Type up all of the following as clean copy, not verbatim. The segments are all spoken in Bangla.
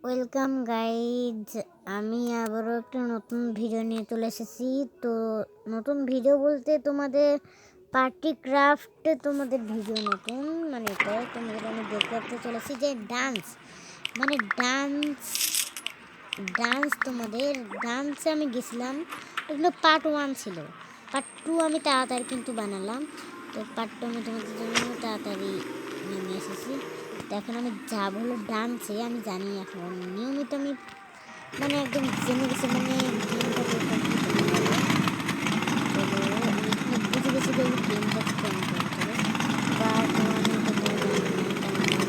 ওয়েলকাম গাইজ, আমি আবারও একটা নতুন ভিডিও নিয়ে চলে এসেছি। তো নতুন ভিডিও বলতে তোমাদের পার্টি ক্রাফটে তোমাদের ভিডিও নতুন, মানে এটাই তোমাদের আমি দেখাতে চলেছি যে ডান্স, মানে ডান্স ডান্স তোমাদের ডান্সে আমি গেছিলাম। এগুলো পার্ট 1 ছিল, পার্ট 2 আমি তাড়াতাড়ি কিন্তু বানালাম। তো পার্ট 2 আমি তোমাদের জন্য তাড়াতাড়ি নিয়ে এসেছি। তো এখন আমি যাব হলো ডান্সে। আমি জানি এখন নিয়মিত আমি মানে একদম জেনে গেছি, মানে গেমটা কীরকম কী করতে হবে। চলো আমি এখানে বুঝে গেছি যে গেমটা কেমন করতে হবে। পার্ট 1 তো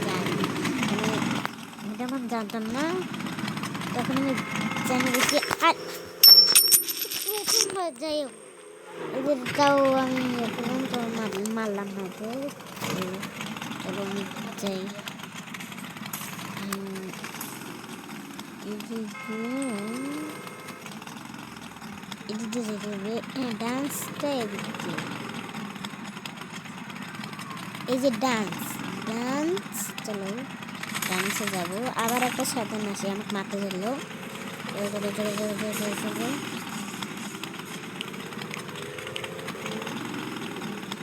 জানি, মানে এটা আমার জানতাম না, তখন আমি জেনে গেছি। আর প্রথমবার যাই হোক, এদেরটাও আমি পর্যন্ত মারলাম না ওদের। চলো আমি যাই। এদিকে যেতে হবে। হ্যাঁ, ডান্সটা এদিকে, এই যে ডান্স ডান্স চলো ডান্সে যাবো। আবার একটা শয়তান আসে আমাকে মারতে ধরলো। চলো চলো চলো চলো চলো চলো চলো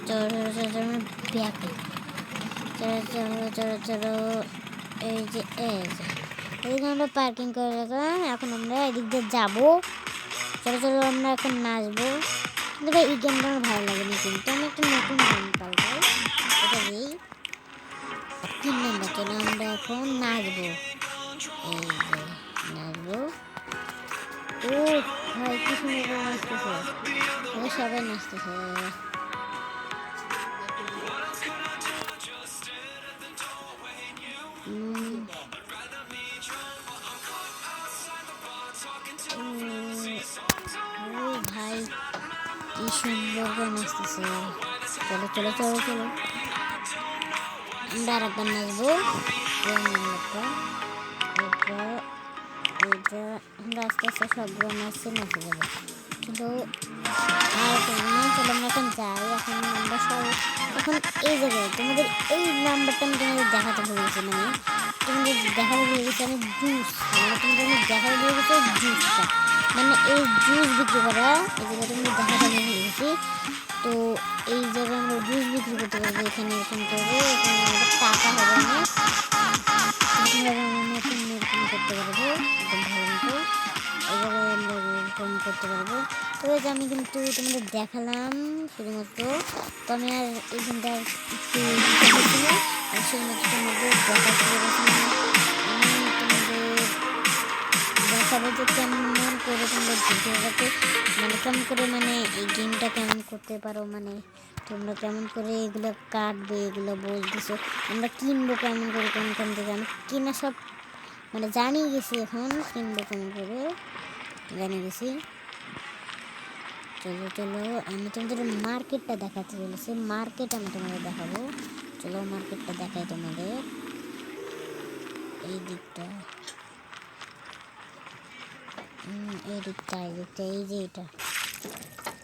চলো চলো চলো ব্যাকে চলো চলো চলো চলো। এই যে এদিকে আমরা পার্কিং করে রাখলাম, এখন আমরা এদিক দিয়ে যাবো। চলো চলো আমরা এখন নাচবো। কিন্তু ভাই এই গেমটা আমার ভালো লাগেনি, কিন্তু আমি একটা নতুন গেম পাল্টাই, এটা এই 3 নম্বর। চলো আমরা এখন নাচবো, এই যে নাচবো। ও ভাই কি সুন্দর করে নাচতেছে, সবাই নাচতেছে। ও ভাই কি সুন্দর করে নাচতেছে। চলো চলো চলো চলো আমরা আরেকবার নাচবো। নাম্বারটা এটা এটা আমরা আস্তে আস্তে সবগুলো নাচতে নাচে যাবো। চলো আর চলো আমরা এখন যাই। এখন আমরা সব এখন এই জায়গায় তোমাদের এই নাম্বারটা আমি তোমাদের দেখাতে ভুলে গেছি, মানে তোমাদের দেখাতে ভুলে গেছি আমি জুস, মানে তোমাদের আমি দেখাতে ভুলে গেছি জুসটা, মানে এই জুস বিক্রি করা এই জায়গাটা আমি দেখাতে ভুলে গেছি। তো এই জায়গায় আমরা জুস বিক্রি করতে পারবো। এখানে এরকম করবো, এখানে আমাদের টাকা হবে অনেক, এরকমভাবে আমরা নতুন এরকম করতে পারবো একদম ভালো মতো। এই জায়গায় আমরা এরকম করতে পারবো। তো আমি কিন্তু তোমাদের দেখালাম শুধুমাত্র, তো আমি আর এই গেমটা একটু দেখেছি না, আর শুধুমাত্র তোমাদের দেখাতে পেরেছিলাম। আমি তোমাদের দেখাবো যে কেমন করে তোমরা ভিডিওটাকে, মানে কেমন করে মানে এই গেমটা কেমন করতে পারো, মানে তোমরা কেমন করে এগুলো কাটবে, এগুলো বলতেছো আমরা কিনবো কেমন করে, কোন কোন থেকে আমি কিনা সব মানে জানিয়ে গেছি, এখন কিনবো কেমন করে জানিয়ে গেছি। চলো চলো আমি তোমাদের মার্কেটটা দেখাতে চলেছি, মার্কেট আমি তোমাদের দেখাবো। চলো মার্কেটটা দেখাই তোমাদের, এই দিকটা এই দিকটা এই দিকটা, এই যে এটা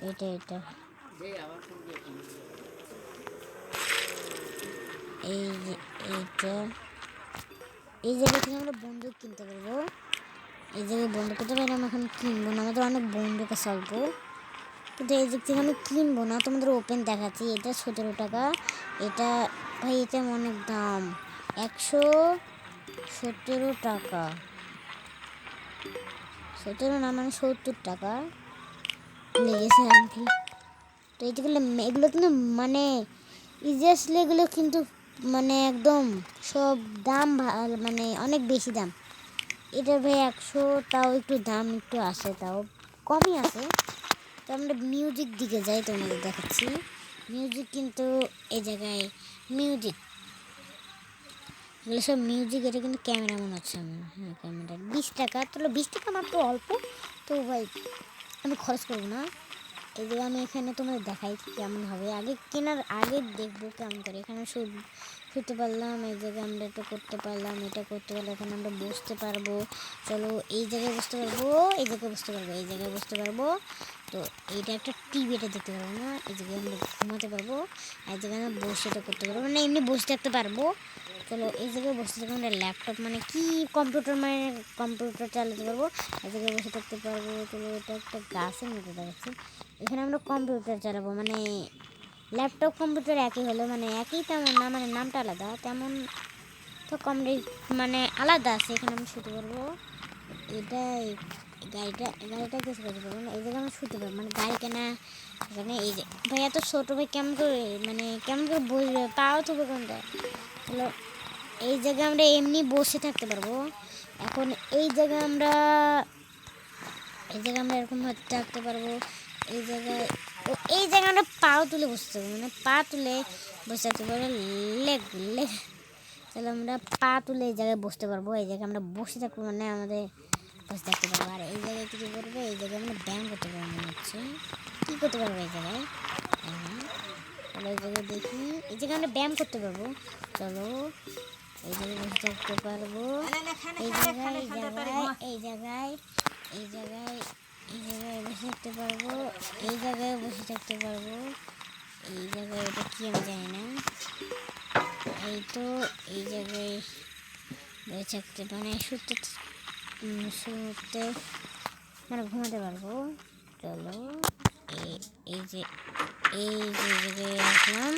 এটা এটা এই যে এইটা, এই জায়গা থেকে আমরা বন্দুক কিনতে পারবো। এই জায়গায় বন্দুক কিনতে পারি, আমি এখন কিনবো না, আমাদের অনেক বন্দুক আছে অল্প, কিন্তু এই দিক থেকে আমি কিনবো না। তোমাদের ওপেন দেখাচ্ছি, এটা 17 টাকা। এটা ভাই এটা অনেক দাম, 117 টাকা, 17 না মানে 70 টাকা লেগেছে আর কি। তো এইগুলো এগুলো কিন্তু মানে ইজিয়াসলি এগুলো কিন্তু মানে একদম সব দাম মানে অনেক বেশি দাম। এটার ভাই 100, তাও একটু দাম একটু আসে, তাও কমই আছে। তো আমরা মিউজিক দিকে যাই, তোমাদের দেখাচ্ছি মিউজিক, কিন্তু এই জায়গায় মিউজিক এগুলো সব মিউজিক। এটা কিন্তু ক্যামেরা মনে হচ্ছে আমার, হ্যাঁ ক্যামেরা 20 টাকা, তাহলে 20 টাকা মাত্র অল্প। তো ভাই আমি খরচ করবো না। এই যে আমি এখানে তোমাদের দেখাই কেমন হবে, আগে কেনার আগে দেখবো কেমন করে। এখানে শুতে পারলাম, এই জায়গায় আমরা এটা করতে পারলাম, এটা করতে পারলে এখন আমরা বসতে পারবো। চলো এই জায়গায় বসতে পারবো, এই জায়গায় বসতে পারবো, এই জায়গায় বসতে পারবো। তো এইটা একটা টিভি, এটা দেখতে পারবো না। এই জায়গায় আমরা ঘুমাতে পারবো, এই জায়গায় আমরা বসে এটা করতে পারবো, মানে এমনি বসে থাকতে পারবো। চলো এই জায়গায় বসে থাকবো আমরা ল্যাপটপ মানে কি কম্পিউটার, মানে কম্পিউটার চালাতে পারবো, এই জায়গায় বসে থাকতে পারবো। চলো এটা একটা গাছের মতো দেখাচ্ছে, এখানে আমরা কম্পিউটার চালাবো, মানে ল্যাপটপ কম্পিউটার একই হলো, মানে একই তেমন না, মানে নামটা আলাদা তেমন তো কম, মানে আলাদা আছে। এখানে আমি শুতে পারবো, এটা গাড়িটা কিছু করতে পারবো না। এই জায়গায় আমি শুতে পারবো, মানে গাড়ি কেনা এখানে। এই যে ভাই এত ছোটো ভাই কেমন করে, মানে কেমন করে বসবে, পাও তো কোনটা। হলো এই জায়গায় আমরা এমনি বসে থাকতে পারবো। এখন এই জায়গায় আমরা এরকম হতে থাকতে পারবো। এই জায়গায় এই জায়গায় আমরা পাও তুলে বসতে পারবো, মানে পা তুলে বসে থাকতে পারবো। লেগ লেগ তাহলে আমরা পা তুলে এই জায়গায় বসতে পারবো, এই জায়গায় আমরা বসে থাকবো, মানে আমাদের বসে থাকতে পারবো। আর এই জায়গায় কিছু করবো, এই জায়গায় আমরা ব্যায়াম করতে পারবো মনে হচ্ছে। কী করতে পারবো এই জায়গায়? চলো এই জায়গায় দেখি, এই জায়গায় আমরা ব্যায়াম করতে পারবো। চলো এই জায়গায় বসে থাকতে পারবো, এই জায়গায় এই জায়গায় এই জায়গায় এই জায়গায় এই জায়গায় বসে থাকতে পারবো, এই জায়গায় বসে থাকতে পারবো, এই জায়গায় এটা কি আমি জানি না। এই তো এই জায়গায় বসে থাকতে, মানে শুতে মানে ঘুমাতে পারবো। চলো এই যে জায়গায় আসলাম।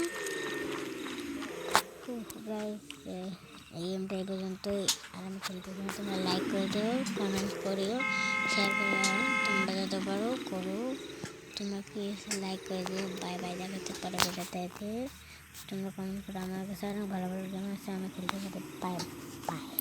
এই গেমটা এই পর্যন্তই, আর আমি খেলতে চাই, তোমরা লাইক করে দিও, কমেন্ট করিও, শেয়ার করে তোমরা যত পারো করো। তোমরা প্লিজ লাইক করে দিও। বাই বাই, দেখাতে পারো যেটাতে তোমরা কমেন্ট করো। আমার কাছে অনেক ভালো ভালো গেম আছে, আমি খেলতে পারি। Bye bye.